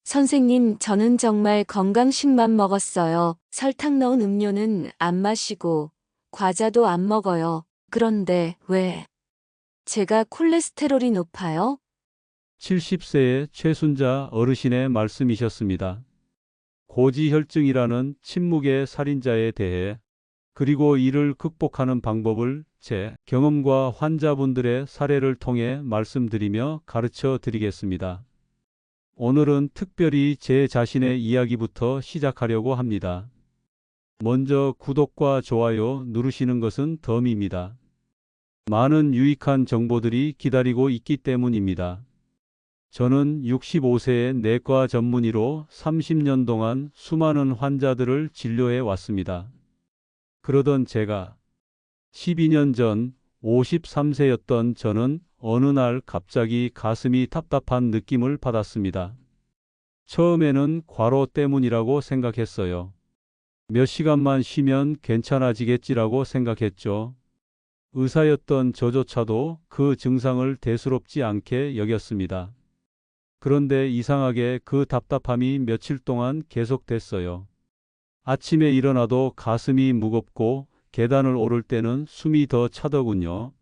선생님, 저는 정말 건강식만 먹었어요. 설탕 넣은 음료는 안 마시고, 과자도 안 먹어요. 그런데 왜 제가 콜레스테롤이 높아요? 70세의 최순자 어르신의 말씀이셨습니다. 고지혈증이라는 침묵의 살인자에 대해 그리고 이를 극복하는 방법을 제 경험과 환자분들의 사례를 통해 말씀드리며 가르쳐 드리겠습니다. 오늘은 특별히 제 자신의 이야기부터 시작하려고 합니다. 먼저 구독과 좋아요 누르시는 것은 덤입니다. 많은 유익한 정보들이 기다리고 있기 때문입니다. 저는 65세의 내과 전문의로 30년 동안 수많은 환자들을 진료해 왔습니다. 그러던 제가 12년 전 53세였던 저는 어느 날 갑자기 가슴이 답답한 느낌을 받았습니다. 처음에는 과로 때문이라고 생각했어요. 몇 시간만 쉬면 괜찮아지겠지라고 생각했죠. 의사였던 저조차도 그 증상을 대수롭지 않게 여겼습니다. 그런데 이상하게 그 답답함이 며칠 동안 계속됐어요. 아침에 일어나도 가슴이 무겁고 계단을 오를 때는 숨이 더 차더군요.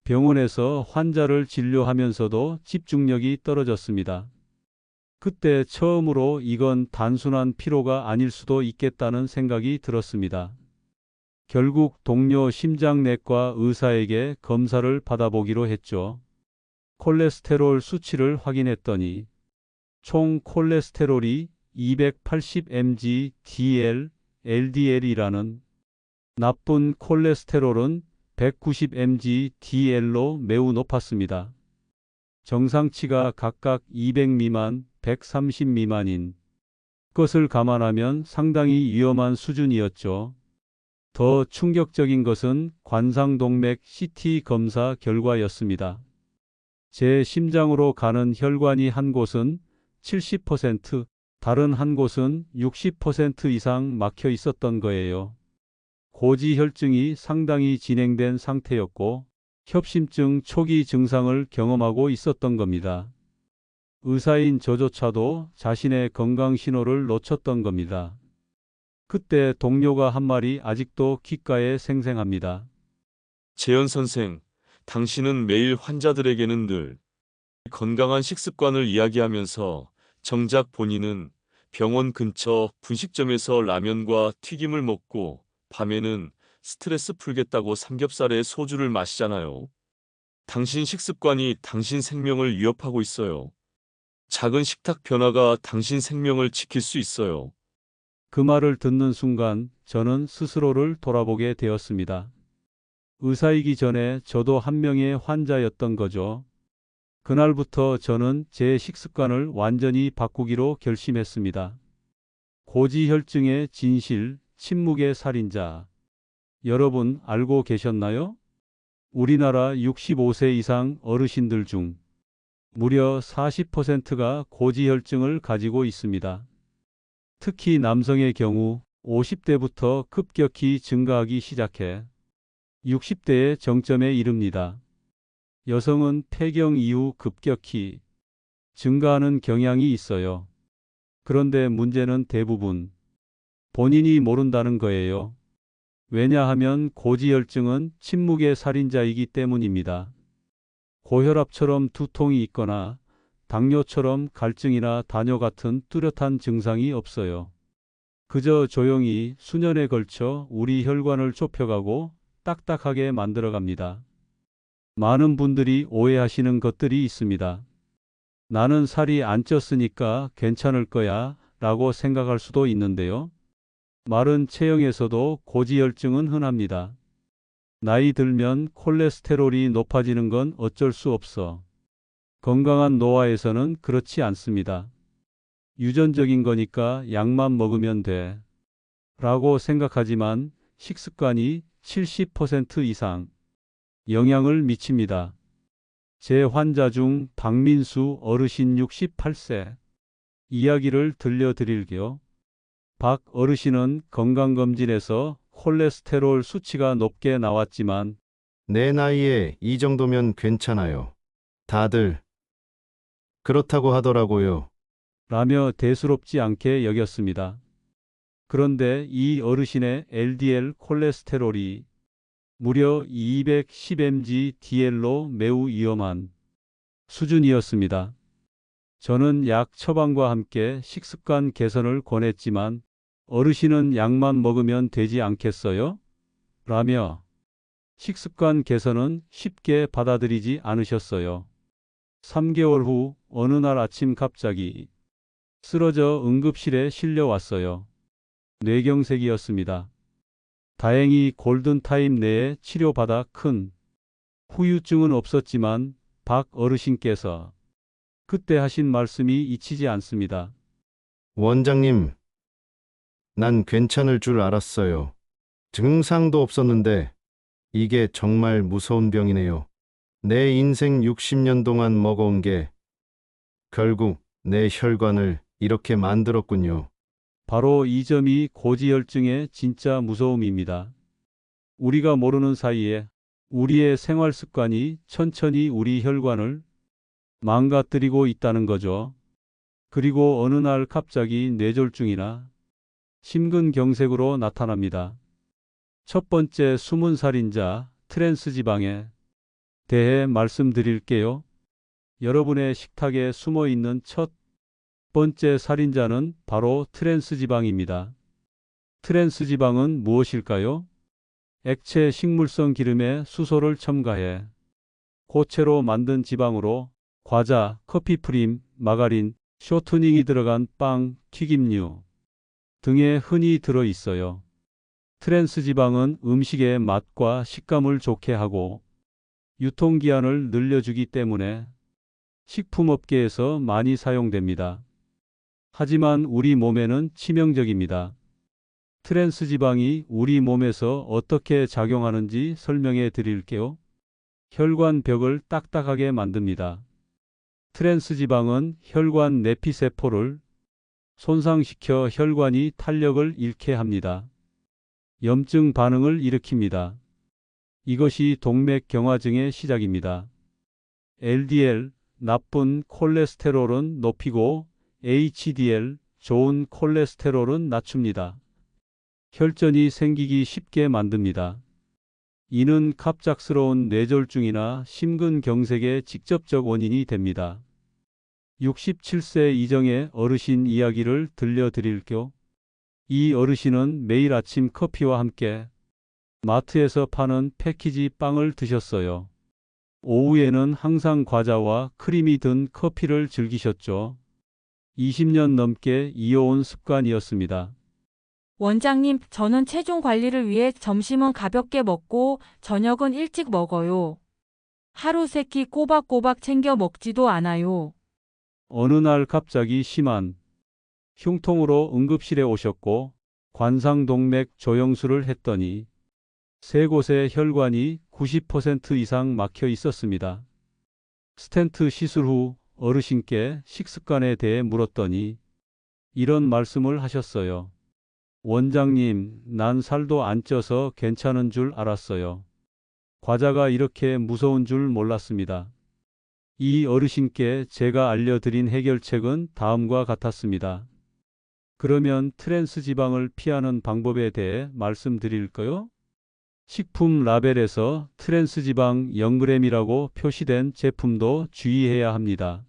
병원에서 환자를 진료하면서도 집중력이 떨어졌습니다. 그때 처음으로 이건 단순한 피로가 아닐 수도 있겠다는 생각이 들었습니다. 결국 동료 심장내과 의사에게 검사를 받아보기로 했죠. 콜레스테롤 수치를 확인했더니 총 콜레스테롤이 280mg/dl, LDL이라는 나쁜 콜레스테롤은 190mg/dl로 매우 높았습니다. 정상치가 각각 200 미만, 130 미만인 것을 감안하면 상당히 위험한 수준이었죠. 더 충격적인 것은 관상동맥 CT 검사 결과였습니다. 제 심장으로 가는 혈관이 한 곳은 70%, 다른 한 곳은 60% 이상 막혀 있었던 거예요. 고지혈증이 상당히 진행된 상태였고 협심증 초기 증상을 경험하고 있었던 겁니다. 의사인 저조차도 자신의 건강 신호를 놓쳤던 겁니다. 그때 동료가 한 말이 아직도 귓가에 생생합니다. 재현 선생, 당신은 매일 환자들에게는 늘 건강한 식습관을 이야기하면서 정작 본인은 병원 근처 분식점에서 라면과 튀김을 먹고 밤에는 스트레스 풀겠다고 삼겹살에 소주를 마시잖아요. 당신 식습관이 당신 생명을 위협하고 있어요. 작은 식탁 변화가 당신 생명을 지킬 수 있어요. 그 말을 듣는 순간 저는 스스로를 돌아보게 되었습니다. 의사이기 전에 저도 한 명의 환자였던 거죠. 그날부터 저는 제 식습관을 완전히 바꾸기로 결심했습니다. 고지혈증의 진실, 침묵의 살인자. 여러분 알고 계셨나요? 우리나라 65세 이상 어르신들 중 무려 40%가 고지혈증을 가지고 있습니다. 특히 남성의 경우 50대부터 급격히 증가하기 시작해 60대의 정점에 이릅니다. 여성은 폐경 이후 급격히 증가하는 경향이 있어요. 그런데 문제는 대부분 본인이 모른다는 거예요. 왜냐하면 고지혈증은 침묵의 살인자이기 때문입니다. 고혈압처럼 두통이 있거나 당뇨처럼 갈증이나 다뇨 같은 뚜렷한 증상이 없어요. 그저 조용히 수년에 걸쳐 우리 혈관을 좁혀가고 딱딱하게 만들어갑니다. 많은 분들이 오해하시는 것들이 있습니다. 나는 살이 안 쪘으니까 괜찮을 거야 라고 생각할 수도 있는데요. 마른 체형에서도 고지혈증은 흔합니다. 나이 들면 콜레스테롤이 높아지는 건 어쩔 수 없어. 건강한 노화에서는 그렇지 않습니다. 유전적인 거니까 약만 먹으면 돼. 라고 생각하지만 식습관이 70% 이상 영향을 미칩니다. 제 환자 중 박민수 어르신 68세 이야기를 들려드릴게요. 박 어르신은 건강검진에서 콜레스테롤 수치가 높게 나왔지만 내 나이에 이 정도면 괜찮아요. 다들 그렇다고 하더라고요. 라며 대수롭지 않게 여겼습니다. 그런데 이 어르신의 LDL 콜레스테롤이 무려 210mg/dl로 매우 위험한 수준이었습니다. 저는 약 처방과 함께 식습관 개선을 권했지만 어르신은 약만 먹으면 되지 않겠어요? 라며 식습관 개선은 쉽게 받아들이지 않으셨어요. 3개월 후 어느 날 아침 갑자기 쓰러져 응급실에 실려왔어요. 뇌경색이었습니다. 다행히 골든타임 내에 치료받아 큰 후유증은 없었지만 박 어르신께서 그때 하신 말씀이 잊히지 않습니다. 원장님, 난 괜찮을 줄 알았어요. 증상도 없었는데 이게 정말 무서운 병이네요. 내 인생 60년 동안 먹어온 게 결국 내 혈관을 이렇게 만들었군요. 바로 이 점이 고지혈증의 진짜 무서움입니다. 우리가 모르는 사이에 우리의 생활 습관이 천천히 우리 혈관을 망가뜨리고 있다는 거죠. 그리고 어느 날 갑자기 뇌졸중이나 심근경색으로 나타납니다. 첫 번째 숨은 살인자 트랜스지방에 대해 말씀드릴게요. 여러분의 식탁에 숨어 있는 첫 번째 살인자는 바로 트랜스지방입니다. 트랜스지방은 무엇일까요? 액체 식물성 기름에 수소를 첨가해 고체로 만든 지방으로 과자, 커피 프림, 마가린, 쇼트닝이 들어간 빵, 튀김류 등에 흔히 들어 있어요. 트랜스지방은 음식의 맛과 식감을 좋게 하고 유통기한을 늘려주기 때문에 식품업계에서 많이 사용됩니다. 하지만 우리 몸에는 치명적입니다. 트랜스지방이 우리 몸에서 어떻게 작용하는지 설명해 드릴게요. 혈관벽을 딱딱하게 만듭니다. 트랜스지방은 혈관 내피세포를 손상시켜 혈관이 탄력을 잃게 합니다. 염증 반응을 일으킵니다. 이것이 동맥경화증의 시작입니다. LDL, 나쁜 콜레스테롤은 높이고 HDL, 좋은 콜레스테롤은 낮춥니다. 혈전이 생기기 쉽게 만듭니다. 이는 갑작스러운 뇌졸중이나 심근경색의 직접적 원인이 됩니다. 67세 이정의 어르신 이야기를 들려드릴게요. 이 어르신은 매일 아침 커피와 함께 마트에서 파는 패키지 빵을 드셨어요. 오후에는 항상 과자와 크림이 든 커피를 즐기셨죠. 20년 넘게 이어온 습관이었습니다. 원장님, 저는 체중 관리를 위해 점심은 가볍게 먹고 저녁은 일찍 먹어요. 하루 3끼 꼬박꼬박 챙겨 먹지도 않아요. 어느 날 갑자기 심한 흉통으로 응급실에 오셨고 관상동맥 조영술을 했더니 세 곳의 혈관이 90% 이상 막혀 있었습니다. 스텐트 시술 후 어르신께 식습관에 대해 물었더니 이런 말씀을 하셨어요. 원장님, 난 살도 안 쪄서 괜찮은 줄 알았어요. 과자가 이렇게 무서운 줄 몰랐습니다. 이 어르신께 제가 알려드린 해결책은 다음과 같았습니다. 그러면 트랜스지방을 피하는 방법에 대해 말씀드릴까요? 식품 라벨에서 트랜스지방 0g이라고 표시된 제품도 주의해야 합니다.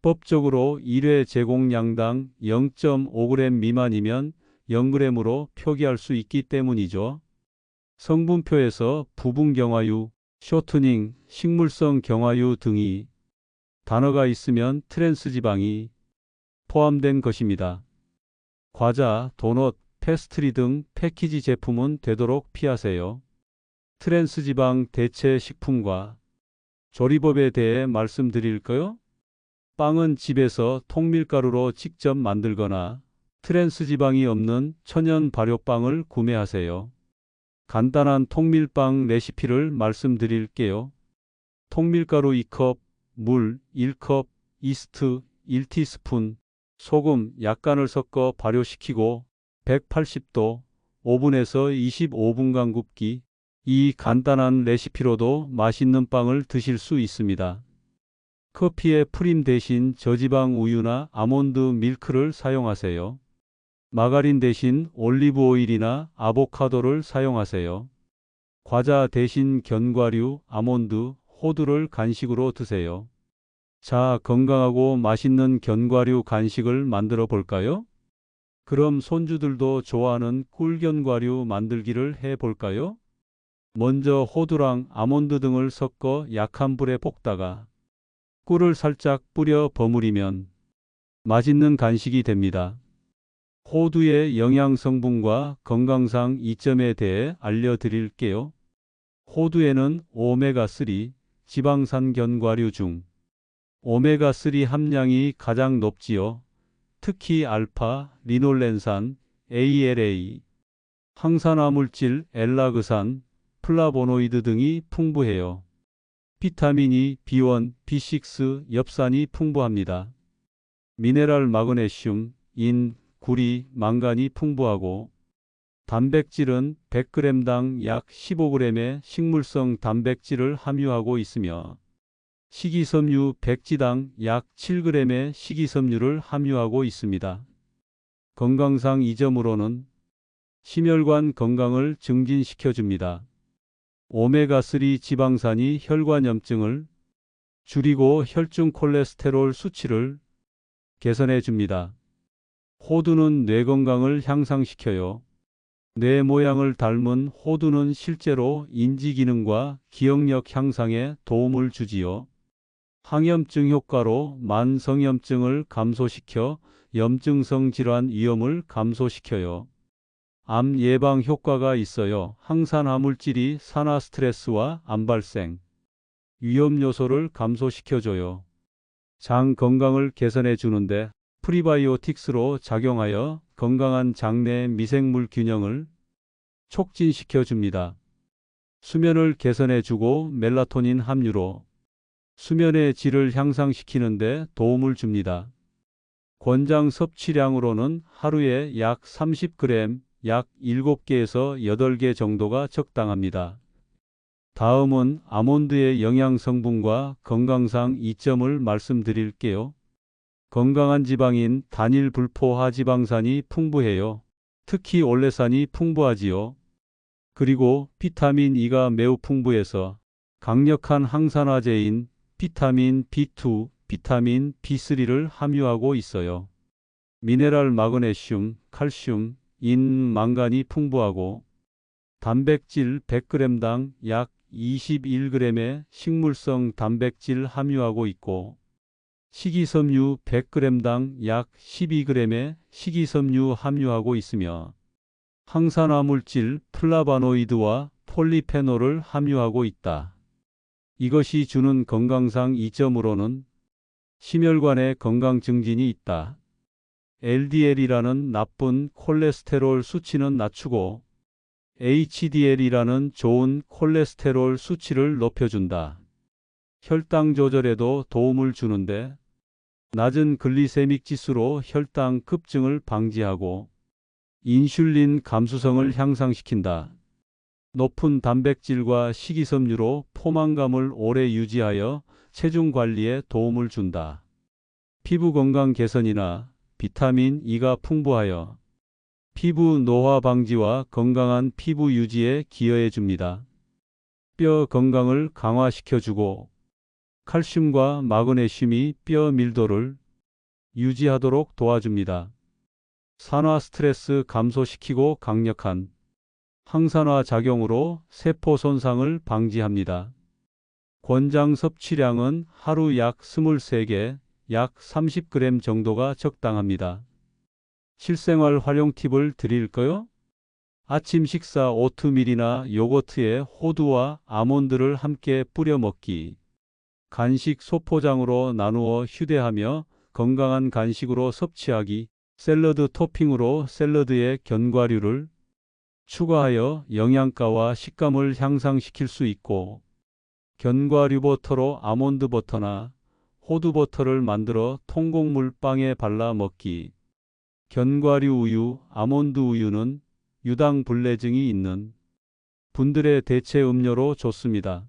법적으로 1회 제공량당 0.5g 미만이면 0g으로 표기할 수 있기 때문이죠. 성분표에서 부분경화유, 쇼트닝, 식물성 경화유 등이 단어가 있으면 트랜스지방이 포함된 것입니다. 과자, 도넛, 페스트리 등 패키지 제품은 되도록 피하세요. 트랜스지방 대체 식품과 조리법에 대해 말씀드릴까요? 빵은 집에서 통밀가루로 직접 만들거나 트랜스지방이 없는 천연 발효빵을 구매하세요. 간단한 통밀빵 레시피를 말씀드릴게요. 통밀가루 2컵, 물 1컵, 이스트 1티스푼, 소금 약간을 섞어 발효시키고 180도 오븐에서 25분간 굽기. 이 간단한 레시피로도 맛있는 빵을 드실 수 있습니다. 커피에 프림 대신 저지방 우유나 아몬드 밀크를 사용하세요. 마가린 대신 올리브 오일이나 아보카도를 사용하세요. 과자 대신 견과류, 아몬드, 호두를 간식으로 드세요. 자, 건강하고 맛있는 견과류 간식을 만들어 볼까요? 그럼 손주들도 좋아하는 꿀견과류 만들기를 해 볼까요? 먼저 호두랑 아몬드 등을 섞어 약한 불에 볶다가 꿀을 살짝 뿌려 버무리면 맛있는 간식이 됩니다. 호두의 영양 성분과 건강상 이점에 대해 알려드릴게요. 호두에는 오메가3, 지방산 견과류 중 오메가3 함량이 가장 높지요. 특히 알파, 리놀렌산, ALA, 항산화물질 엘라그산, 플라보노이드 등이 풍부해요. 비타민 E, B1, B6, 엽산이 풍부합니다. 미네랄 마그네슘, 인, 구리, 망간이 풍부하고 단백질은 100g당 약 15g의 식물성 단백질을 함유하고 있으며 식이섬유 100g당 약 7g의 식이섬유를 함유하고 있습니다. 건강상 이점으로는 심혈관 건강을 증진시켜줍니다. 오메가3 지방산이 혈관염증을 줄이고 혈중 콜레스테롤 수치를 개선해 줍니다. 호두는 뇌 건강을 향상시켜요. 뇌 모양을 닮은 호두는 실제로 인지 기능과 기억력 향상에 도움을 주지요. 항염증 효과로 만성염증을 감소시켜 염증성 질환 위험을 감소시켜요. 암 예방 효과가 있어요. 항산화물질이 산화 스트레스와 암 발생, 위험 요소를 감소시켜줘요. 장 건강을 개선해 주는데 프리바이오틱스로 작용하여 건강한 장내 미생물 균형을 촉진시켜 줍니다. 수면을 개선해 주고 멜라토닌 함유로 수면의 질을 향상시키는 데 도움을 줍니다. 권장 섭취량으로는 하루에 약 30g, 약 7개에서 8개 정도가 적당합니다. 다음은 아몬드의 영양 성분과 건강상 이점을 말씀드릴게요. 건강한 지방인 단일 불포화 지방산이 풍부해요. 특히 올레산이 풍부하지요. 그리고 비타민 E가 매우 풍부해서 강력한 항산화제인 비타민 B2, 비타민 B3를 함유하고 있어요. 미네랄 마그네슘, 칼슘, 인, 망간이 풍부하고 단백질 100g당 약 21g의 식물성 단백질 함유하고 있고 식이섬유 100g당 약 12g의 식이섬유 함유하고 있으며 항산화물질 플라바노이드와 폴리페놀을 함유하고 있다. 이것이 주는 건강상 이점으로는 심혈관의 건강 증진이 있다. LDL이라는 나쁜 콜레스테롤 수치는 낮추고 HDL이라는 좋은 콜레스테롤 수치를 높여준다. 혈당 조절에도 도움을 주는데 낮은 글리세믹 지수로 혈당 급증을 방지하고 인슐린 감수성을 향상시킨다. 높은 단백질과 식이섬유로 포만감을 오래 유지하여 체중 관리에 도움을 준다. 피부 건강 개선이나 비타민 E가 풍부하여 피부 노화 방지와 건강한 피부 유지에 기여해 줍니다. 뼈 건강을 강화시켜주고 칼슘과 마그네슘이 뼈 밀도를 유지하도록 도와줍니다. 산화 스트레스 감소시키고 강력한 항산화 작용으로 세포 손상을 방지합니다. 권장 섭취량은 하루 약 23개, 약 30g 정도가 적당합니다. 실생활 활용 팁을 드릴까요? 아침 식사 오트밀이나 요거트에 호두와 아몬드를 함께 뿌려 먹기. 간식 소포장으로 나누어 휴대하며 건강한 간식으로 섭취하기. 샐러드 토핑으로 샐러드에 견과류를 추가하여 영양가와 식감을 향상시킬 수 있고 견과류 버터로 아몬드 버터나 호두 버터를 만들어 통곡물 빵에 발라 먹기. 견과류 우유, 아몬드 우유는 유당 불내증이 있는 분들의 대체 음료로 좋습니다.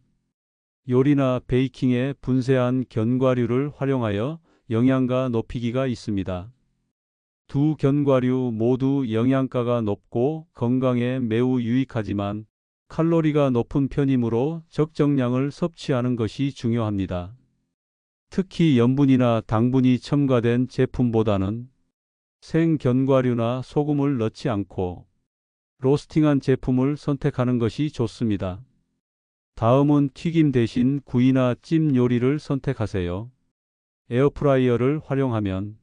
요리나 베이킹에 분쇄한 견과류를 활용하여 영양가 높이기가 있습니다. 두 견과류 모두 영양가가 높고 건강에 매우 유익하지만 칼로리가 높은 편이므로 적정량을 섭취하는 것이 중요합니다. 특히 염분이나 당분이 첨가된 제품보다는 생 견과류나 소금을 넣지 않고 로스팅한 제품을 선택하는 것이 좋습니다. 다음은 튀김 대신 구이나 찜 요리를 선택하세요. 에어프라이어를 활용하면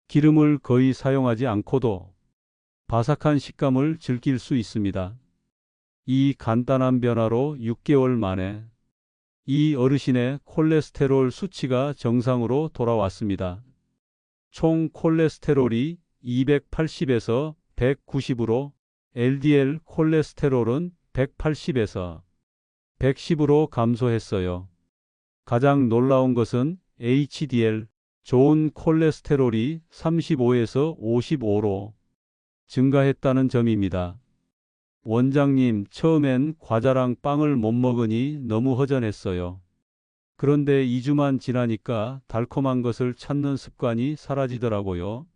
기름을 거의 사용하지 않고도 바삭한 식감을 즐길 수 있습니다. 이 간단한 변화로 6개월 만에 이 어르신의 콜레스테롤 수치가 정상으로 돌아왔습니다. 총 콜레스테롤이 280에서 190으로 LDL 콜레스테롤은 180에서 110으로 감소했어요. 가장 놀라운 것은 HDL, 좋은 콜레스테롤이 35에서 55로 증가했다는 점입니다. 원장님, 처음엔 과자랑 빵을 못 먹으니 너무 허전했어요. 그런데 2주만 지나니까 달콤한 것을 찾는 습관이 사라지더라고요.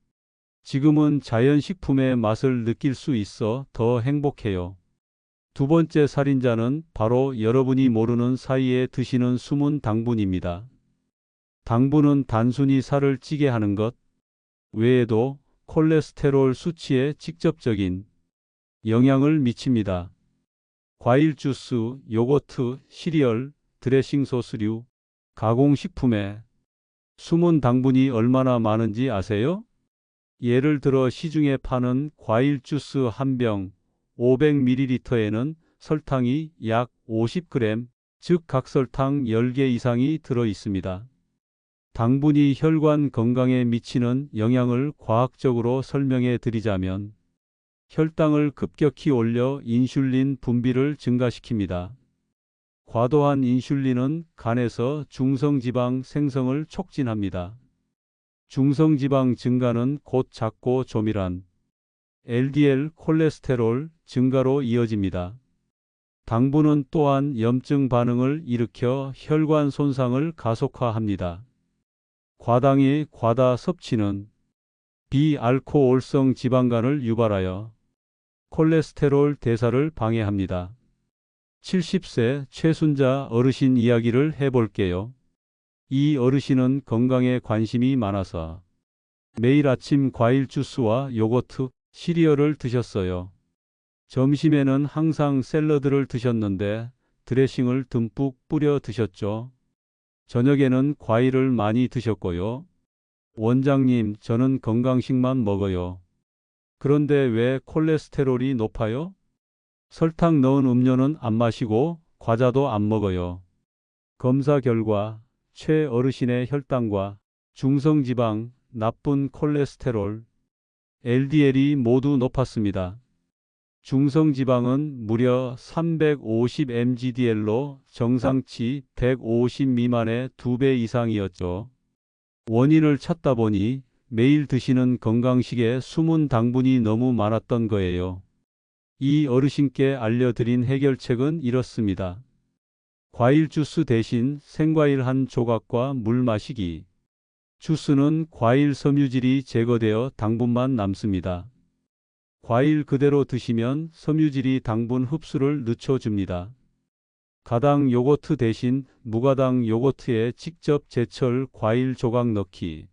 지금은 자연식품의 맛을 느낄 수 있어 더 행복해요. 두 번째 살인자는 바로 여러분이 모르는 사이에 드시는 숨은 당분입니다. 당분은 단순히 살을 찌게 하는 것 외에도 콜레스테롤 수치에 직접적인 영향을 미칩니다. 과일 주스, 요거트, 시리얼, 드레싱 소스류, 가공식품에 숨은 당분이 얼마나 많은지 아세요? 예를 들어 시중에 파는 과일 주스 한 병 500ml에는 설탕이 약 50g, 즉 각설탕 10개 이상이 들어 있습니다. 당분이 혈관 건강에 미치는 영향을 과학적으로 설명해 드리자면 혈당을 급격히 올려 인슐린 분비를 증가시킵니다. 과도한 인슐린은 간에서 중성지방 생성을 촉진합니다. 중성지방 증가는 곧 작고 조밀한 LDL 콜레스테롤 증가로 이어집니다. 당분은 또한 염증 반응을 일으켜 혈관 손상을 가속화합니다. 과당의 과다 섭취는 비알코올성 지방간을 유발하여 콜레스테롤 대사를 방해합니다. 70세 최순자 어르신 이야기를 해볼게요. 이 어르신은 건강에 관심이 많아서 매일 아침 과일 주스와 요거트, 시리얼을 드셨어요. 점심에는 항상 샐러드를 드셨는데 드레싱을 듬뿍 뿌려 드셨죠. 저녁에는 과일을 많이 드셨고요. 원장님, 저는 건강식만 먹어요. 그런데 왜 콜레스테롤이 높아요? 설탕 넣은 음료는 안 마시고 과자도 안 먹어요. 검사 결과 최 어르신의 혈당과 중성지방, 나쁜 콜레스테롤, LDL이 모두 높았습니다. 중성지방은 무려 350mgdl로 정상치 150 미만의 2배 이상이었죠. 원인을 찾다 보니 매일 드시는 건강식에 숨은 당분이 너무 많았던 거예요. 이 어르신께 알려드린 해결책은 이렇습니다. 과일 주스 대신 생과일 한 조각과 물 마시기. 주스는 과일 섬유질이 제거되어 당분만 남습니다. 과일 그대로 드시면 섬유질이 당분 흡수를 늦춰줍니다. 가당 요거트 대신 무가당 요거트에 직접 제철 과일 조각 넣기.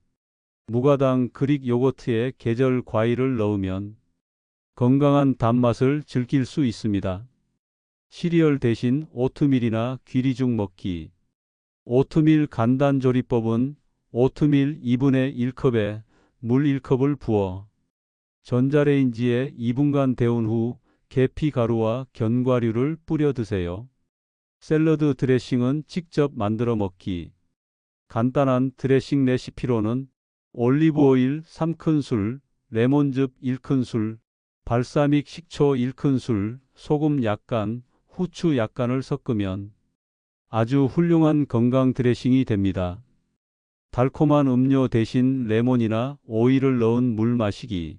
무가당 그릭 요거트에 계절 과일을 넣으면 건강한 단맛을 즐길 수 있습니다. 시리얼 대신 오트밀이나 귀리죽 먹기. 오트밀 간단 조리법은 오트밀 2분의 1컵에 물 1컵을 부어 전자레인지에 2분간 데운 후 계피 가루와 견과류를 뿌려 드세요. 샐러드 드레싱은 직접 만들어 먹기. 간단한 드레싱 레시피로는 올리브 오일 3큰술, 레몬즙 1큰술, 발사믹 식초 1큰술, 소금 약간, 후추 약간을 섞으면 아주 훌륭한 건강 드레싱이 됩니다. 달콤한 음료 대신 레몬이나 오일을 넣은 물 마시기.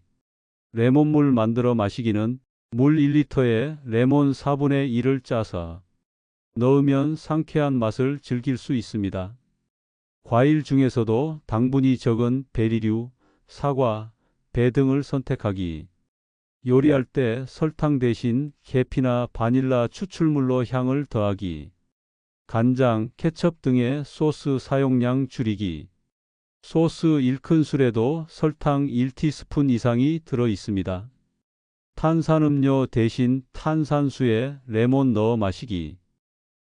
레몬물 만들어 마시기는 물 1리터에 레몬 4분의 1을 짜서 넣으면 상쾌한 맛을 즐길 수 있습니다. 과일 중에서도 당분이 적은 베리류, 사과, 배 등을 선택하기. 요리할 때 설탕 대신 계피나 바닐라 추출물로 향을 더하기. 간장, 케첩 등의 소스 사용량 줄이기. 소스 1큰술에도 설탕 1티스푼 이상이 들어 있습니다. 탄산음료 대신 탄산수에 레몬 넣어 마시기.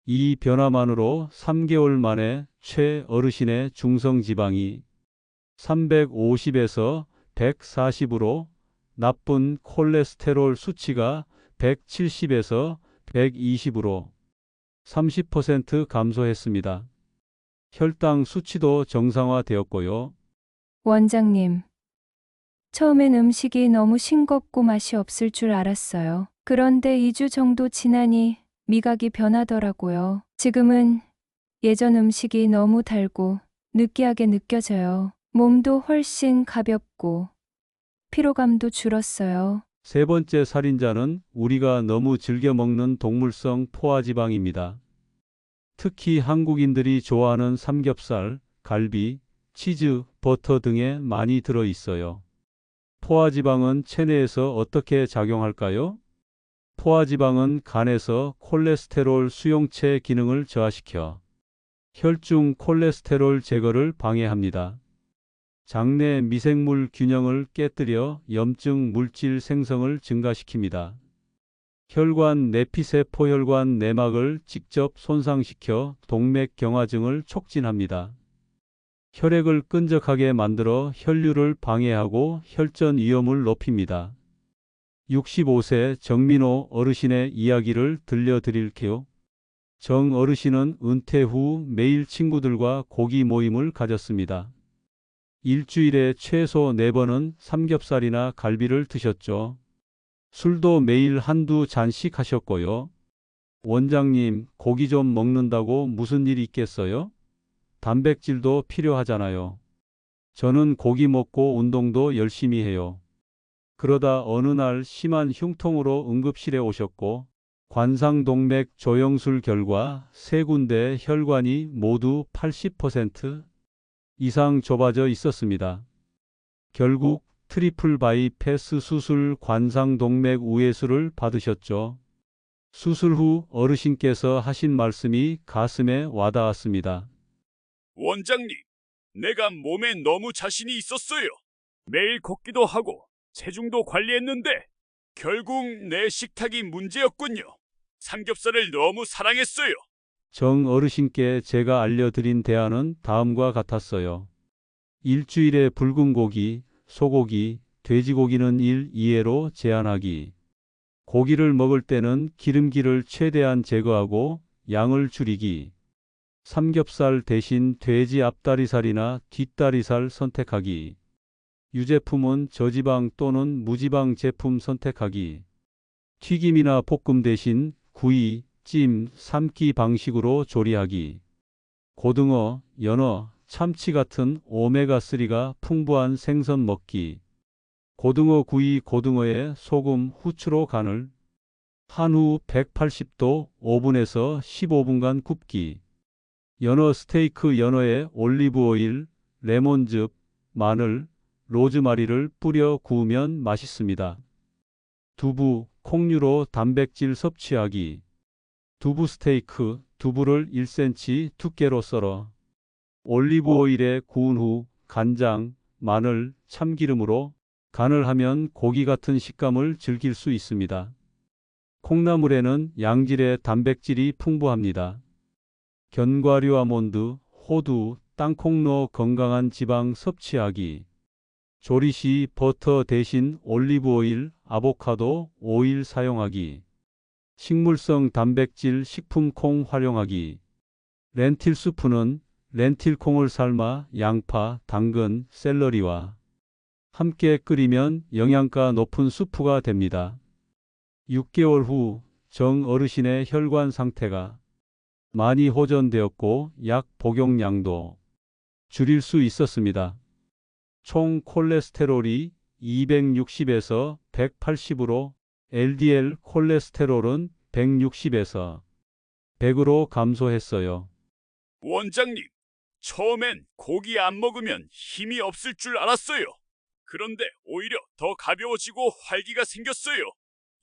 이 변화만으로 3개월 만에 최어르신의 중성지방이 350에서 140으로 나쁜 콜레스테롤 수치가 170에서 120으로 30% 감소했습니다. 혈당 수치도 정상화되었고요. 원장님, 처음엔 음식이 너무 싱겁고 맛이 없을 줄 알았어요. 그런데 2주 정도 지나니 미각이 변하더라고요. 지금은 예전 음식이 너무 달고 느끼하게 느껴져요. 몸도 훨씬 가볍고 피로감도 줄었어요. 세 번째 살인자는 우리가 너무 즐겨 먹는 동물성 포화지방입니다. 특히 한국인들이 좋아하는 삼겹살, 갈비, 치즈, 버터 등에 많이 들어 있어요. 포화지방은 체내에서 어떻게 작용할까요? 포화지방은 간에서 콜레스테롤 수용체 기능을 저하시켜 혈중 콜레스테롤 제거를 방해합니다. 장내 미생물 균형을 깨뜨려 염증 물질 생성을 증가시킵니다. 혈관 내피세포 혈관 내막을 직접 손상시켜 동맥경화증을 촉진합니다. 혈액을 끈적하게 만들어 혈류를 방해하고 혈전 위험을 높입니다. 65세 정민호 어르신의 이야기를 들려드릴게요. 정 어르신은 은퇴 후 매일 친구들과 고기 모임을 가졌습니다. 일주일에 최소 4번은 삼겹살이나 갈비를 드셨죠. 술도 매일 한두 잔씩 하셨고요. 원장님, 고기 좀 먹는다고 무슨 일이 있겠어요? 단백질도 필요하잖아요. 저는 고기 먹고 운동도 열심히 해요. 그러다 어느 날 심한 흉통으로 응급실에 오셨고 관상동맥 조영술 결과 3군데 혈관이 모두 80% 이상 좁아져 있었습니다. 결국 트리플 바이패스 수술 관상동맥 우회수를 받으셨죠. 수술 후 어르신께서 하신 말씀이 가슴에 와닿았습니다. 원장님, 내가 몸에 너무 자신이 있었어요. 매일 걷기도 하고 체중도 관리했는데 결국 내 식탁이 문제였군요. 삼겹살을 너무 사랑했어요. 정 어르신께 제가 알려드린 대안은 다음과 같았어요. 일주일에 붉은 고기, 소고기, 돼지고기는 1, 2회로 제한하기. 고기를 먹을 때는 기름기를 최대한 제거하고 양을 줄이기. 삼겹살 대신 돼지 앞다리살이나 뒷다리살 선택하기. 유제품은 저지방 또는 무지방 제품 선택하기. 튀김이나 볶음 대신 구이, 찜, 삶기 방식으로 조리하기. 고등어, 연어, 참치 같은 오메가3가 풍부한 생선 먹기. 고등어 구이 고등어에 소금, 후추로 간을 한 후 180도 5분에서 15분간 굽기. 연어 스테이크 연어에 올리브 오일, 레몬즙, 마늘, 로즈마리를 뿌려 구우면 맛있습니다. 두부, 콩류로 단백질 섭취하기. 두부 스테이크, 두부를 1cm 두께로 썰어 올리브 오일에 구운 후 간장, 마늘, 참기름으로 간을 하면 고기 같은 식감을 즐길 수 있습니다. 콩나물에는 양질의 단백질이 풍부합니다. 견과류 아몬드, 호두, 땅콩 넣어 건강한 지방 섭취하기. 조리 시 버터 대신 올리브 오일, 아보카도 오일 사용하기. 식물성 단백질 식품 콩 활용하기. 렌틸 수프는 렌틸 콩을 삶아 양파, 당근, 샐러리와 함께 끓이면 영양가 높은 수프가 됩니다. 6개월 후 정 어르신의 혈관 상태가 많이 호전되었고 약 복용량도 줄일 수 있었습니다. 총 콜레스테롤이 260에서 180으로 LDL 콜레스테롤은 160에서 100으로 감소했어요. 원장님, 처음엔 고기 안 먹으면 힘이 없을 줄 알았어요. 그런데 오히려 더 가벼워지고 활기가 생겼어요.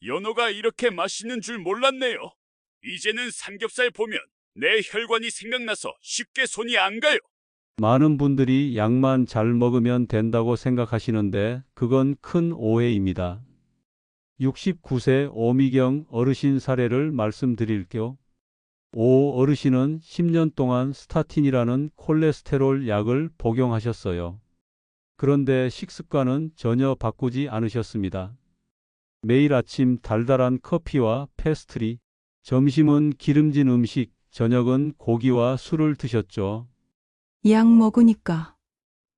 연어가 이렇게 맛있는 줄 몰랐네요. 이제는 삼겹살 보면 내 혈관이 생각나서 쉽게 손이 안 가요. 많은 분들이 약만 잘 먹으면 된다고 생각하시는데 그건 큰 오해입니다. 69세 오미경 어르신 사례를 말씀드릴게요. 오 어르신은 10년 동안 스타틴이라는 콜레스테롤 약을 복용하셨어요. 그런데 식습관은 전혀 바꾸지 않으셨습니다. 매일 아침 달달한 커피와 페스트리, 점심은 기름진 음식, 저녁은 고기와 술을 드셨죠. 약 먹으니까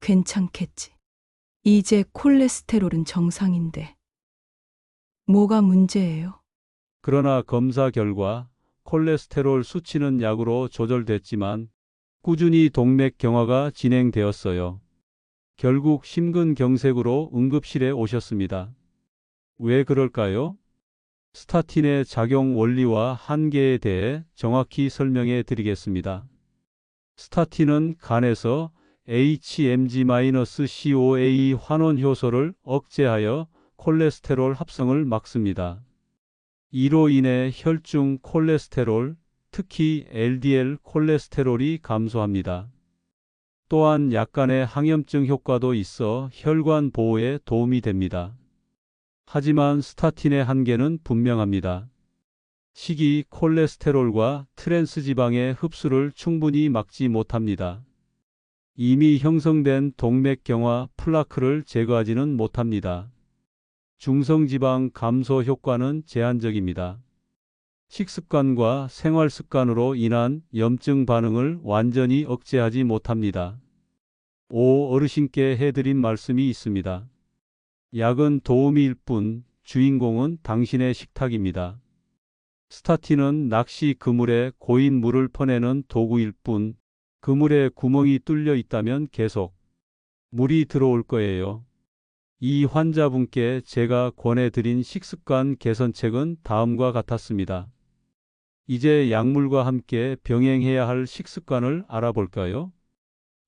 괜찮겠지. 이제 콜레스테롤은 정상인데. 뭐가 문제예요? 그러나 검사 결과 콜레스테롤 수치는 약으로 조절됐지만 꾸준히 동맥 경화가 진행되었어요. 결국 심근경색으로 응급실에 오셨습니다. 왜 그럴까요? 스타틴의 작용 원리와 한계에 대해 정확히 설명해 드리겠습니다. 스타틴은 간에서 HMG-CoA 환원 효소를 억제하여 콜레스테롤 합성을 막습니다. 이로 인해 혈중 콜레스테롤, 특히 LDL 콜레스테롤이 감소합니다. 또한 약간의 항염증 효과도 있어 혈관 보호에 도움이 됩니다. 하지만 스타틴의 한계는 분명합니다. 식이 콜레스테롤과 트랜스지방의 흡수를 충분히 막지 못합니다. 이미 형성된 동맥경화 플라크를 제거하지는 못합니다. 중성지방 감소 효과는 제한적입니다. 식습관과 생활습관으로 인한 염증 반응을 완전히 억제하지 못합니다. 오 어르신께 해드린 말씀이 있습니다. 약은 도우미일 뿐 주인공은 당신의 식탁입니다. 스타틴은 낚시 그물에 고인 물을 퍼내는 도구일 뿐 그물에 구멍이 뚫려 있다면 계속 물이 들어올 거예요. 이 환자분께 제가 권해드린 식습관 개선책은 다음과 같았습니다. 이제 약물과 함께 병행해야 할 식습관을 알아볼까요?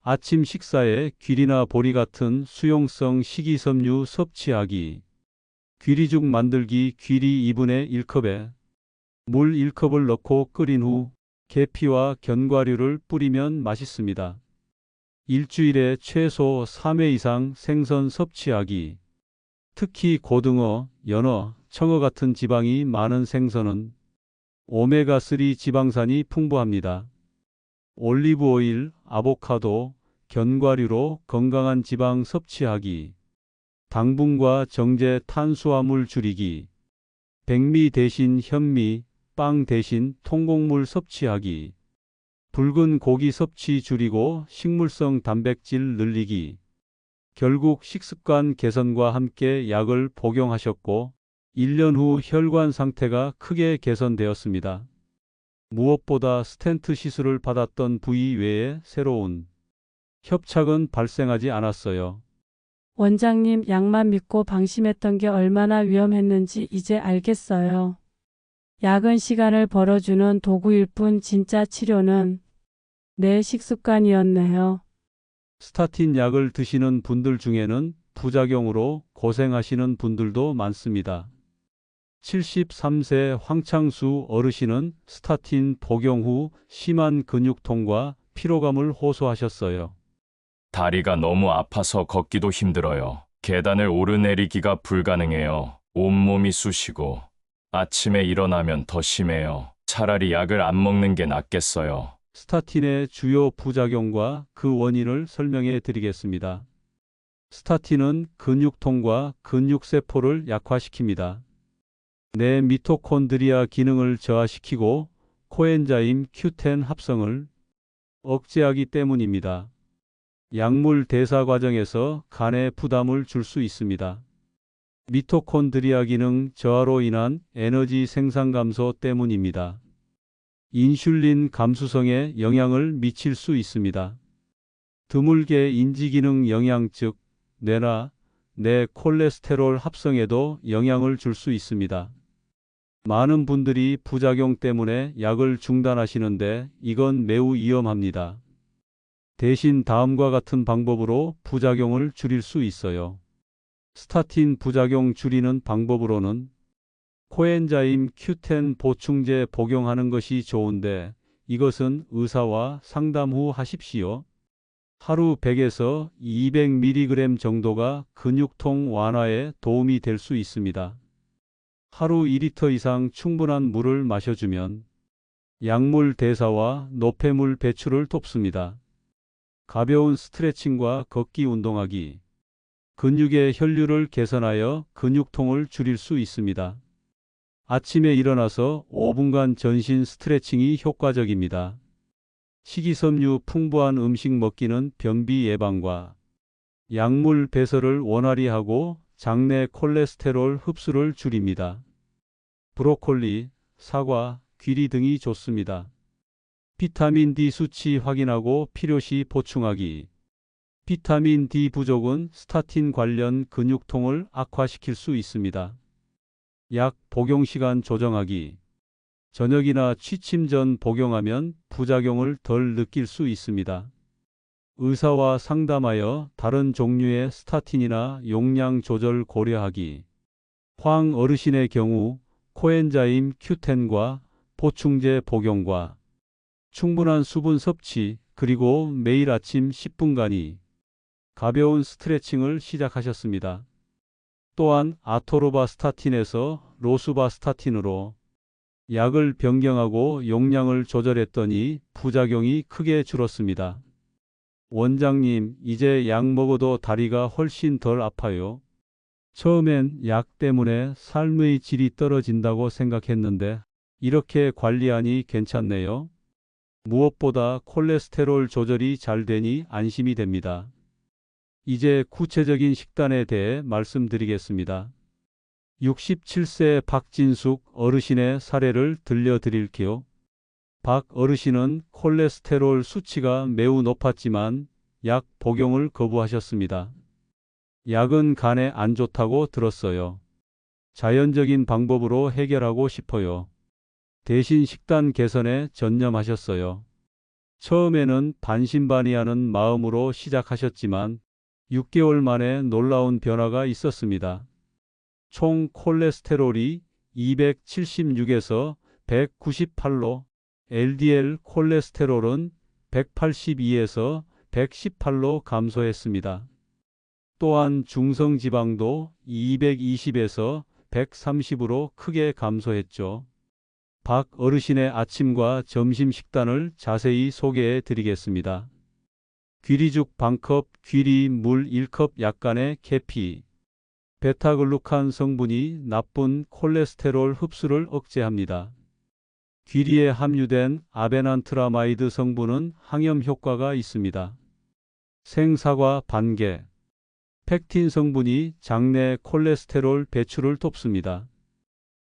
아침 식사에 귀리나 보리 같은 수용성 식이섬유 섭취하기. 귀리죽 만들기. 귀리 2분의 1컵에 물 1컵을 넣고 끓인 후 계피와 견과류를 뿌리면 맛있습니다. 일주일에 최소 3회 이상 생선 섭취하기. 특히 고등어, 연어, 청어 같은 지방이 많은 생선은 오메가3 지방산이 풍부합니다. 올리브 오일, 아보카도, 견과류로 건강한 지방 섭취하기. 당분과 정제 탄수화물 줄이기. 백미 대신 현미, 빵 대신 통곡물 섭취하기. 붉은 고기 섭취 줄이고 식물성 단백질 늘리기. 결국 식습관 개선과 함께 약을 복용하셨고 1년 후 혈관 상태가 크게 개선되었습니다. 무엇보다 스텐트 시술을 받았던 부위 외에 새로운 협착은 발생하지 않았어요. 원장님, 약만 믿고 방심했던 게 얼마나 위험했는지 이제 알겠어요. 약은 시간을 벌어주는 도구일 뿐 진짜 치료는 내 식습관이었네요. 스타틴 약을 드시는 분들 중에는 부작용으로 고생하시는 분들도 많습니다. 73세 황창수 어르신은 스타틴 복용 후 심한 근육통과 피로감을 호소하셨어요. 다리가 너무 아파서 걷기도 힘들어요. 계단을 오르내리기가 불가능해요. 온몸이 쑤시고 아침에 일어나면 더 심해요. 차라리 약을 안 먹는 게 낫겠어요. 스타틴의 주요 부작용과 그 원인을 설명해 드리겠습니다. 스타틴은 근육통과 근육세포를 약화시킵니다. 뇌 미토콘드리아 기능을 저하시키고 코엔자임 Q10 합성을 억제하기 때문입니다. 약물 대사 과정에서 간에 부담을 줄 수 있습니다. 미토콘드리아 기능 저하로 인한 에너지 생산 감소 때문입니다. 인슐린 감수성에 영향을 미칠 수 있습니다. 드물게 인지기능 영향 즉 뇌나 내 콜레스테롤 합성에도 영향을 줄 수 있습니다. 많은 분들이 부작용 때문에 약을 중단하시는데 이건 매우 위험합니다. 대신 다음과 같은 방법으로 부작용을 줄일 수 있어요. 스타틴 부작용 줄이는 방법으로는 코엔자임 Q10 보충제 복용하는 것이 좋은데 이것은 의사와 상담 후 하십시오. 하루 100에서 200mg 정도가 근육통 완화에 도움이 될 수 있습니다. 하루 2리터 이상 충분한 물을 마셔주면 약물 대사와 노폐물 배출을 돕습니다. 가벼운 스트레칭과 걷기 운동하기, 근육의 혈류를 개선하여 근육통을 줄일 수 있습니다. 아침에 일어나서 5분간 전신 스트레칭이 효과적입니다. 식이섬유 풍부한 음식 먹기는 변비 예방과 약물 배설을 원활히 하고 장내 콜레스테롤 흡수를 줄입니다. 브로콜리, 사과, 귀리 등이 좋습니다. 비타민 D 수치 확인하고 필요시 보충하기. 비타민 D 부족은 스타틴 관련 근육통을 악화시킬 수 있습니다. 약 복용 시간 조정하기. 저녁이나 취침 전 복용하면 부작용을 덜 느낄 수 있습니다. 의사와 상담하여 다른 종류의 스타틴이나 용량 조절 고려하기. 황 어르신의 경우 코엔자임 Q10과 보충제 복용과 충분한 수분 섭취 그리고 매일 아침 10분간이 가벼운 스트레칭을 시작하셨습니다. 또한 아토로바스타틴에서 로수바스타틴으로 약을 변경하고 용량을 조절했더니 부작용이 크게 줄었습니다. 원장님, 이제 약 먹어도 다리가 훨씬 덜 아파요. 처음엔 약 때문에 삶의 질이 떨어진다고 생각했는데 이렇게 관리하니 괜찮네요. 무엇보다 콜레스테롤 조절이 잘 되니 안심이 됩니다. 이제 구체적인 식단에 대해 말씀드리겠습니다. 67세 박진숙 어르신의 사례를 들려드릴게요. 박 어르신은 콜레스테롤 수치가 매우 높았지만 약 복용을 거부하셨습니다. 약은 간에 안 좋다고 들었어요. 자연적인 방법으로 해결하고 싶어요. 대신 식단 개선에 전념하셨어요. 처음에는 반신반의하는 마음으로 시작하셨지만 6개월 만에 놀라운 변화가 있었습니다. 총 콜레스테롤이 276에서 198로, LDL 콜레스테롤은 182에서 118로 감소했습니다. 또한 중성지방도 220에서 130으로 크게 감소했죠. 박 어르신의 아침과 점심 식단을 자세히 소개해 드리겠습니다. 귀리죽 반컵, 귀리 물 1컵, 약간의 계피. 베타글루칸 성분이 나쁜 콜레스테롤 흡수를 억제합니다. 귀리에 함유된 아베난트라마이드 성분은 항염 효과가 있습니다. 생사과 반개. 펙틴 성분이 장내 콜레스테롤 배출을 돕습니다.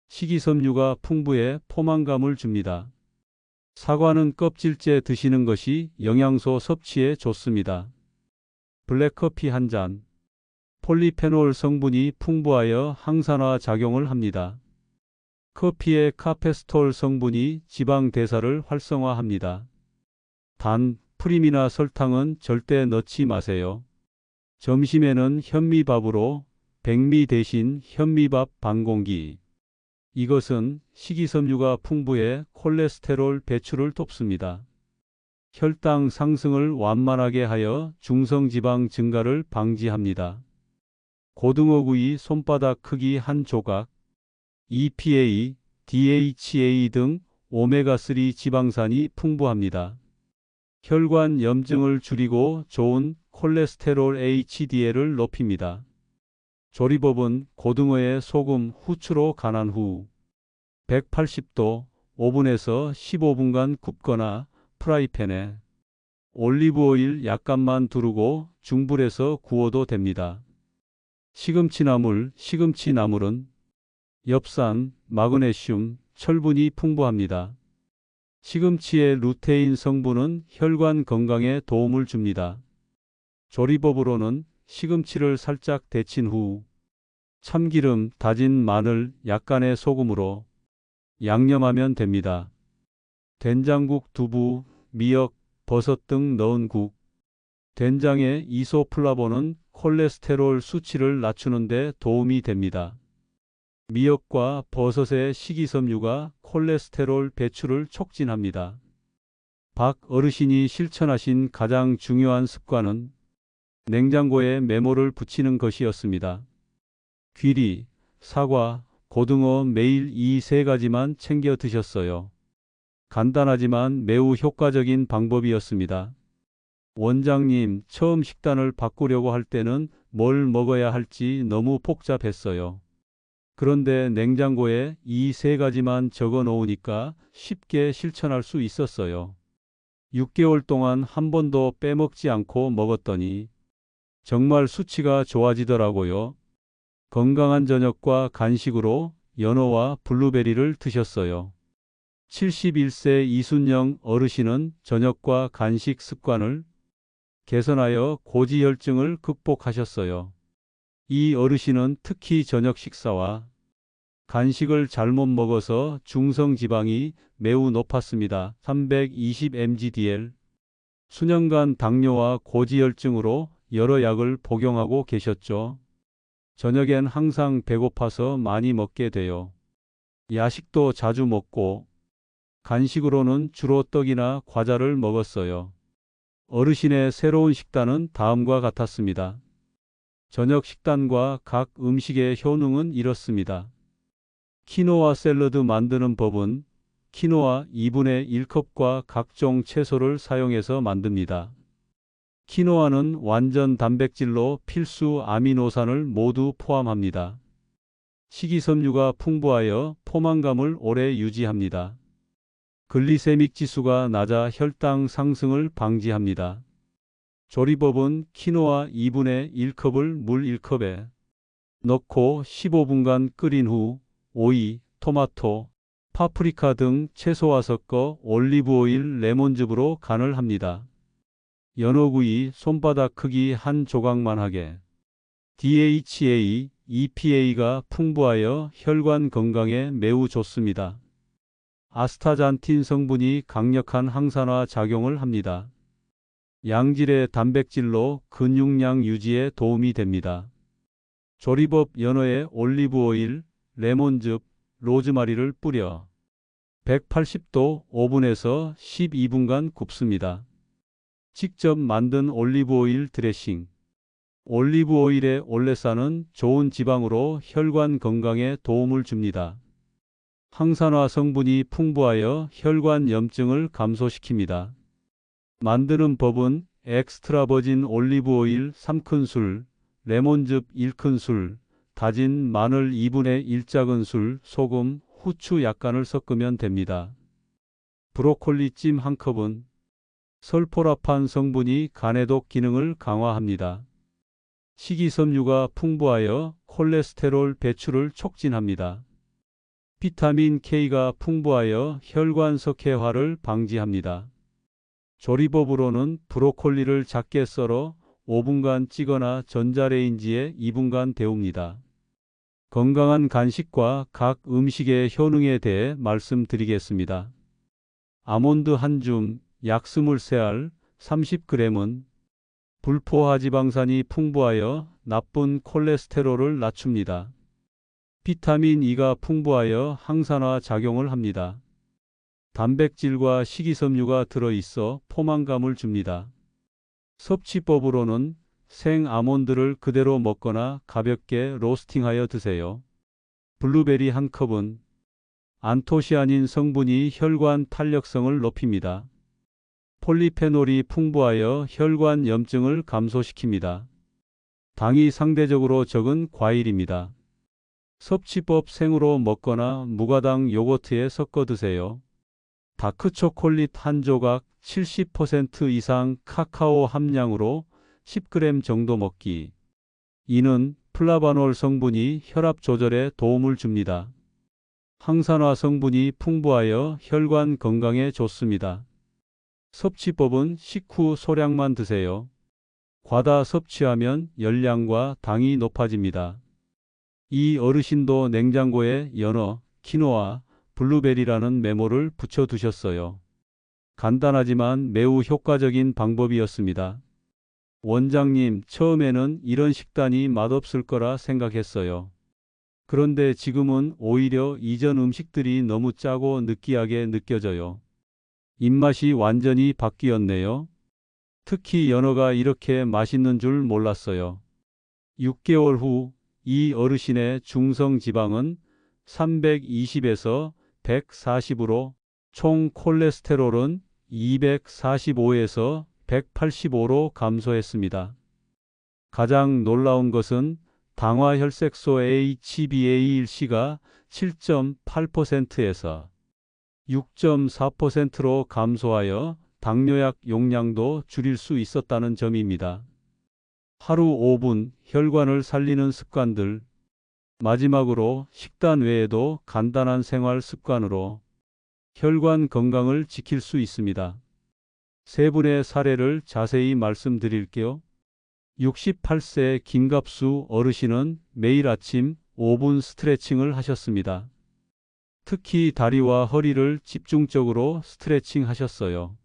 식이섬유가 풍부해 포만감을 줍니다. 사과는 껍질째 드시는 것이 영양소 섭취에 좋습니다. 블랙커피 한 잔. 폴리페놀 성분이 풍부하여 항산화 작용을 합니다. 커피의 카페스톨 성분이 지방 대사를 활성화합니다. 단, 프림이나 설탕은 절대 넣지 마세요. 점심에는 현미밥으로 백미 대신 현미밥 반 공기. 이것은 식이섬유가 풍부해 콜레스테롤 배출을 돕습니다. 혈당 상승을 완만하게 하여 중성지방 증가를 방지합니다. 고등어구이 손바닥 크기 한 조각, EPA, DHA 등 오메가3 지방산이 풍부합니다. 혈관 염증을 줄이고 좋은 콜레스테롤 HDL을 높입니다. 조리법은 고등어에 소금, 후추로 간한 후 180도 5분에서 15분간 굽거나 프라이팬에 올리브오일 약간만 두르고 중불에서 구워도 됩니다. 시금치나물은 엽산, 마그네슘, 철분이 풍부합니다. 시금치의 루테인 성분은 혈관 건강에 도움을 줍니다. 조리법으로는 시금치를 살짝 데친 후 참기름, 다진 마늘, 약간의 소금으로 양념하면 됩니다. 된장국, 두부, 미역, 버섯 등 넣은 국. 된장의 이소플라본은 콜레스테롤 수치를 낮추는 데 도움이 됩니다. 미역과 버섯의 식이섬유가 콜레스테롤 배출을 촉진합니다. 박 어르신이 실천하신 가장 중요한 습관은 냉장고에 메모를 붙이는 것이었습니다. 귀리, 사과, 고등어 매일 이 세 가지만 챙겨 드셨어요. 간단하지만 매우 효과적인 방법이었습니다. 원장님, 처음 식단을 바꾸려고 할 때는 뭘 먹어야 할지 너무 복잡했어요. 그런데 냉장고에 이 세 가지만 적어 놓으니까 쉽게 실천할 수 있었어요. 6개월 동안 한 번도 빼먹지 않고 먹었더니 정말 수치가 좋아지더라고요. 건강한 저녁과 간식으로 연어와 블루베리를 드셨어요. 71세 이순영 어르신은 저녁과 간식 습관을 개선하여 고지혈증을 극복하셨어요. 이 어르신은 특히 저녁 식사와 간식을 잘못 먹어서 중성 지방이 매우 높았습니다. 320mg/dl. 수년간 당뇨와 고지혈증으로 여러 약을 복용하고 계셨죠. 저녁엔 항상 배고파서 많이 먹게 돼요. 야식도 자주 먹고 간식으로는 주로 떡이나 과자를 먹었어요. 어르신의 새로운 식단은 다음과 같았습니다. 저녁 식단과 각 음식의 효능은 이렇습니다. 키노아 샐러드 만드는 법은 키노아 2분의 1컵과 각종 채소를 사용해서 만듭니다. 키노아는 완전 단백질로 필수 아미노산을 모두 포함합니다. 식이섬유가 풍부하여 포만감을 오래 유지합니다. 글리세믹 지수가 낮아 혈당 상승을 방지합니다. 조리법은 키노아 2분의 1컵을 물 1컵에 넣고 15분간 끓인 후 오이, 토마토, 파프리카 등 채소와 섞어 올리브오일, 레몬즙으로 간을 합니다. 연어구이 손바닥 크기 한 조각만 하게. DHA, EPA가 풍부하여 혈관 건강에 매우 좋습니다. 아스타잔틴 성분이 강력한 항산화 작용을 합니다. 양질의 단백질로 근육량 유지에 도움이 됩니다. 조리법 연어에 올리브오일, 레몬즙, 로즈마리를 뿌려 180도 오븐에서 12분간 굽습니다. 직접 만든 올리브오일 드레싱. 올리브오일의 올레산은 좋은 지방으로 혈관 건강에 도움을 줍니다. 항산화 성분이 풍부하여 혈관 염증을 감소시킵니다. 만드는 법은 엑스트라 버진 올리브오일 3큰술, 레몬즙 1큰술, 다진 마늘 2분의 1작은술, 소금, 후추 약간을 섞으면 됩니다. 브로콜리 찜 1컵은 설포라판 성분이 간해독 기능을 강화합니다. 식이섬유가 풍부하여 콜레스테롤 배출을 촉진합니다. 비타민 K가 풍부하여 혈관 석회화를 방지합니다. 조리법으로는 브로콜리를 작게 썰어 5분간 찌거나 전자레인지에 2분간 데웁니다. 건강한 간식과 각 음식의 효능에 대해 말씀드리겠습니다. 아몬드 한 줌, 약 23알, 30g은 불포화지방산이 풍부하여 나쁜 콜레스테롤을 낮춥니다. 비타민 E가 풍부하여 항산화 작용을 합니다. 단백질과 식이섬유가 들어있어 포만감을 줍니다. 섭취법으로는 생 아몬드를 그대로 먹거나 가볍게 로스팅하여 드세요. 블루베리 한 컵은 안토시아닌 성분이 혈관 탄력성을 높입니다. 폴리페놀이 풍부하여 혈관 염증을 감소시킵니다. 당이 상대적으로 적은 과일입니다. 섭취법 생으로 먹거나 무가당 요거트에 섞어 드세요. 다크초콜릿 한 조각 70% 이상 카카오 함량으로 10g 정도 먹기. 이는 플라바놀 성분이 혈압 조절에 도움을 줍니다. 항산화 성분이 풍부하여 혈관 건강에 좋습니다. 섭취법은 식후 소량만 드세요. 과다 섭취하면 열량과 당이 높아집니다. 이 어르신도 냉장고에 연어, 키노아, 블루베리라는 메모를 붙여두셨어요. 간단하지만 매우 효과적인 방법이었습니다. 원장님, 처음에는 이런 식단이 맛없을 거라 생각했어요. 그런데 지금은 오히려 이전 음식들이 너무 짜고 느끼하게 느껴져요. 입맛이 완전히 바뀌었네요. 특히 연어가 이렇게 맛있는 줄 몰랐어요. 6개월 후 이 어르신의 중성 지방은 320에서 140으로, 총 콜레스테롤은 245에서 185로 감소했습니다. 가장 놀라운 것은 당화혈색소 HbA1c가 7.8%에서 6.4%로 감소하여 당뇨약 용량도 줄일 수 있었다는 점입니다. 하루 5분 혈관을 살리는 습관들. 마지막으로 식단 외에도 간단한 생활 습관으로 혈관 건강을 지킬 수 있습니다. 세 분의 사례를 자세히 말씀드릴게요. 68세 김갑수 어르신은 매일 아침 5분 스트레칭을 하셨습니다. 특히 다리와 허리를 집중적으로 스트레칭 하셨어요.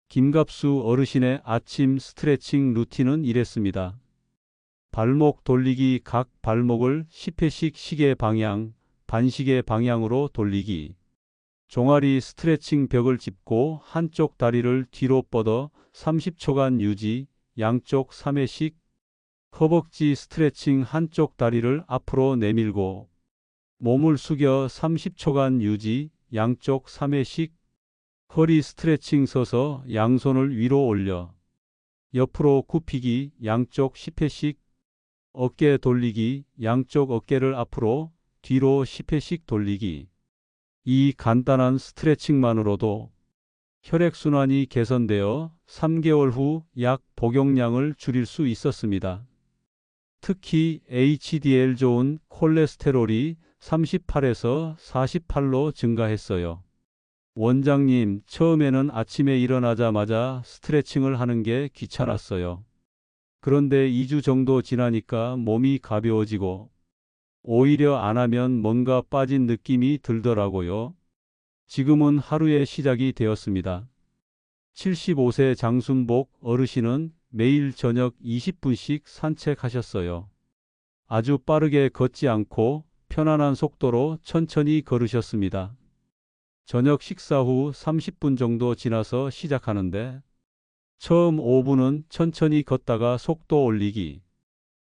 김갑수 어르신의 아침 스트레칭 루틴은 이랬습니다. 발목 돌리기, 각 발목을 10회씩 시계 방향, 반시계 방향으로 돌리기. 종아리 스트레칭 벽을 짚고 한쪽 다리를 뒤로 뻗어 30초간 유지, 양쪽 3회씩. 허벅지 스트레칭, 한쪽 다리를 앞으로 내밀고 몸을 숙여 30초간 유지, 양쪽 3회씩. 허리 스트레칭, 서서 양손을 위로 올려 옆으로 굽히기, 양쪽 10회씩. 어깨 돌리기, 양쪽 어깨를 앞으로 뒤로 10회씩 돌리기. 이 간단한 스트레칭만으로도 혈액순환이 개선되어 3개월 후 약 복용량을 줄일 수 있었습니다. 특히 HDL 좋은 콜레스테롤이 38에서 48로 증가했어요. 원장님, 처음에는 아침에 일어나자마자 스트레칭을 하는 게 귀찮았어요. 그런데 2주 정도 지나니까 몸이 가벼워지고 오히려 안 하면 뭔가 빠진 느낌이 들더라고요. 지금은 하루의 시작이 되었습니다. 75세 장순복 어르신은 매일 저녁 20분씩 산책하셨어요. 아주 빠르게 걷지 않고 편안한 속도로 천천히 걸으셨습니다. 저녁 식사 후 30분 정도 지나서 시작하는데, 처음 5분은 천천히 걷다가 속도 올리기,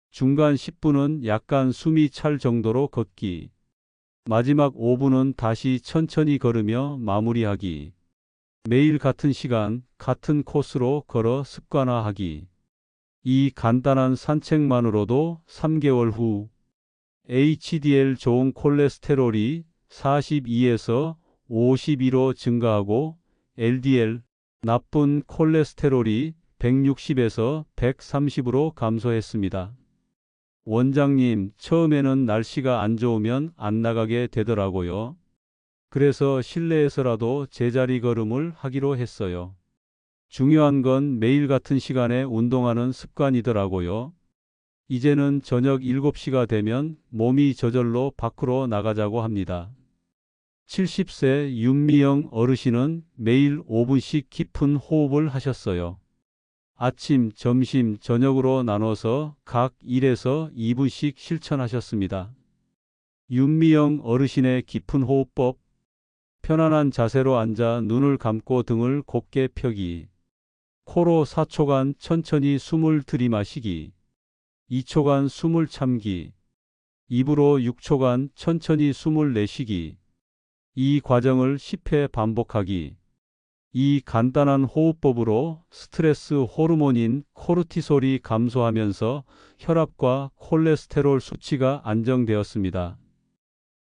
중간 10분은 약간 숨이 찰 정도로 걷기, 마지막 5분은 다시 천천히 걸으며 마무리하기. 매일 같은 시간, 같은 코스로 걸어 습관화하기. 이 간단한 산책만으로도 3개월 후 HDL 좋은 콜레스테롤이 42에서 52로 증가하고 LDL 나쁜 콜레스테롤이 160에서 130으로 감소했습니다. 원장님, 처음에는 날씨가 안 좋으면 안 나가게 되더라고요. 그래서 실내에서라도 제자리 걸음을 하기로 했어요. 중요한 건 매일 같은 시간에 운동하는 습관이더라고요. 이제는 저녁 7시가 되면 몸이 저절로 밖으로 나가자고 합니다. 70세 윤미영 어르신은 매일 5분씩 깊은 호흡을 하셨어요. 아침, 점심, 저녁으로 나눠서 각 1에서 2분씩 실천하셨습니다. 윤미영 어르신의 깊은 호흡법. 편안한 자세로 앉아 눈을 감고 등을 곧게 펴기. 코로 4초간 천천히 숨을 들이마시기. 2초간 숨을 참기. 입으로 6초간 천천히 숨을 내쉬기. 이 과정을 10회 반복하기. 이 간단한 호흡법으로 스트레스 호르몬인 코르티솔이 감소하면서 혈압과 콜레스테롤 수치가 안정되었습니다.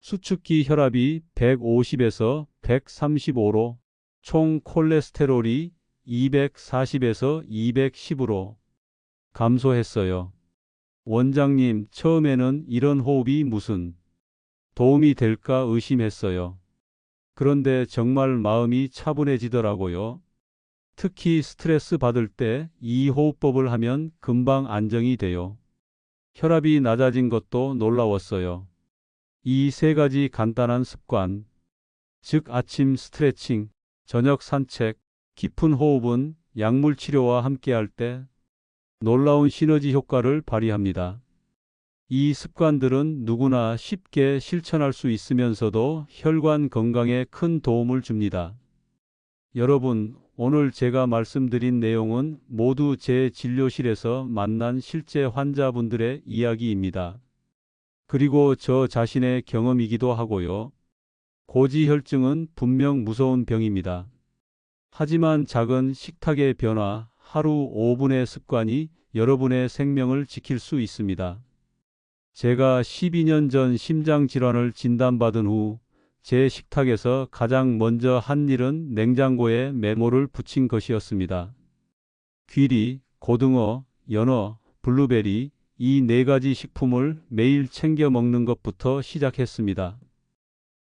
수축기 혈압이 150에서 135로, 총 콜레스테롤이 240에서 210으로 감소했어요. 원장님, 처음에는 이런 호흡이 무슨 도움이 될까 의심했어요. 그런데 정말 마음이 차분해지더라고요. 특히 스트레스 받을 때 이 호흡법을 하면 금방 안정이 돼요. 혈압이 낮아진 것도 놀라웠어요. 이 세 가지 간단한 습관, 즉 아침 스트레칭, 저녁 산책, 깊은 호흡은 약물 치료와 함께할 때 놀라운 시너지 효과를 발휘합니다. 이 습관들은 누구나 쉽게 실천할 수 있으면서도 혈관 건강에 큰 도움을 줍니다. 여러분, 오늘 제가 말씀드린 내용은 모두 제 진료실에서 만난 실제 환자분들의 이야기입니다. 그리고 저 자신의 경험이기도 하고요. 고지혈증은 분명 무서운 병입니다. 하지만 작은 식탁의 변화, 하루 5분의 습관이 여러분의 생명을 지킬 수 있습니다. 제가 12년 전 심장질환을 진단받은 후 제 식탁에서 가장 먼저 한 일은 냉장고에 메모를 붙인 것이었습니다. 귀리, 고등어, 연어, 블루베리 이 4가지 식품을 매일 챙겨 먹는 것부터 시작했습니다.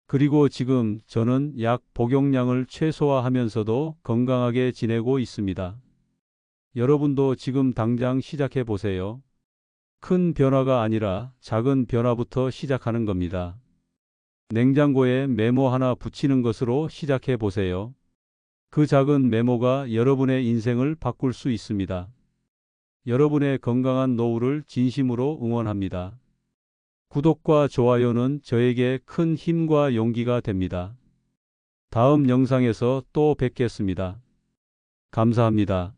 그리고 지금 저는 약 복용량을 최소화하면서도 건강하게 지내고 있습니다. 여러분도 지금 당장 시작해 보세요. 큰 변화가 아니라 작은 변화부터 시작하는 겁니다. 냉장고에 메모 하나 붙이는 것으로 시작해 보세요. 그 작은 메모가 여러분의 인생을 바꿀 수 있습니다. 여러분의 건강한 노후를 진심으로 응원합니다. 구독과 좋아요는 저에게 큰 힘과 용기가 됩니다. 다음 영상에서 또 뵙겠습니다. 감사합니다.